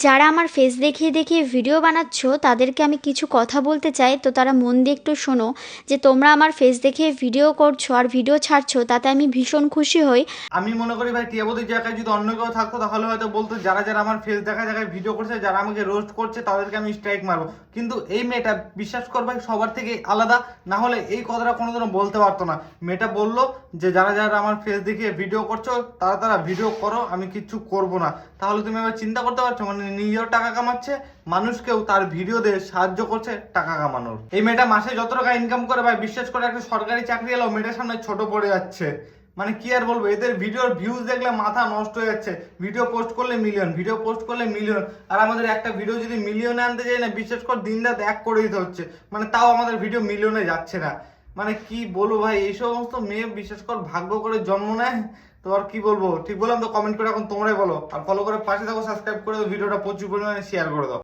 যারা আমার ফেস দেখিয়ে দেখিয়ে ভিডিও বানাচ্ছ তাদেরকে আমি কিছু কথা বলতে চাই, তো তারা মন দিয়ে একটু শোনো। যে তোমরা আমার ফেস দেখিয়ে ভিডিও করছো আর ভিডিও ছাড়ছো, তাতে আমি ভীষণ খুশি হই। আমি মনে করি ভাই টিয়াবুদের জায়গায় যদি অন্য কেউ থাকতো তাহলে হয়তো বলতো যারা যারা আমার ফেস দেখা জায়গায় ভিডিও করছে, যারা আমাকে রোস্ট করছে তাদেরকে আমি স্ট্রাইক মারবো। কিন্তু এই মেয়েটা বিশ্বাস কর ভাই সবার থেকে আলাদা, না হলে এই কথাটা কোনোদিনও বলতে পারতো না। মেয়েটা বললো যে যারা যারা আমার ফেস দেখিয়ে ভিডিও করছো তারা তারা ভিডিও করো, আমি কিচ্ছু করব না। তাহলে তুমি এবার চিন্তা করতে পারছো, মানে নিজেও টাকা কামাচ্ছে, মানুষকেও তার ভিডিও দিয়ে সাহায্য করছে টাকা কামানোর। এই মেয়েটা মাসে যত টাকা ইনকাম করে ভাই বিশ্বাস করে একটা সরকারি চাকরি এলেও মেয়েটার সামনে ছোট পড়ে যাচ্ছে। মানে কি আর বলবো, এদের ভিডিওর ভিউজ দেখলে মাথা নষ্ট হয়ে যাচ্ছে। ভিডিও পোস্ট করলে মিলিয়ন, ভিডিও পোস্ট করলে মিলিয়ন, আর আমাদের একটা ভিডিও যদি মিলিয়নে আনতে যাই না, বিশ্বাস কর দিন রাত এক করে দিতে হচ্ছে, মানে তাও আমাদের ভিডিও মিলিয়নে যাচ্ছে না। মানে কি বলবো ভাই, এই সমস্ত মেয়ে বিশ্বাস কর ভাগ্য করে জন্ম নেয়। তো আর কি বলবো, ঠিক বললাম তো? কমেন্ট করে এখন তোমরাই বলো, আর ফলো করে পাশে থাকো, সাবস্ক্রাইব করে দাও, ভিডিওটা প্রচুর পরিমাণে শেয়ার করে দাও।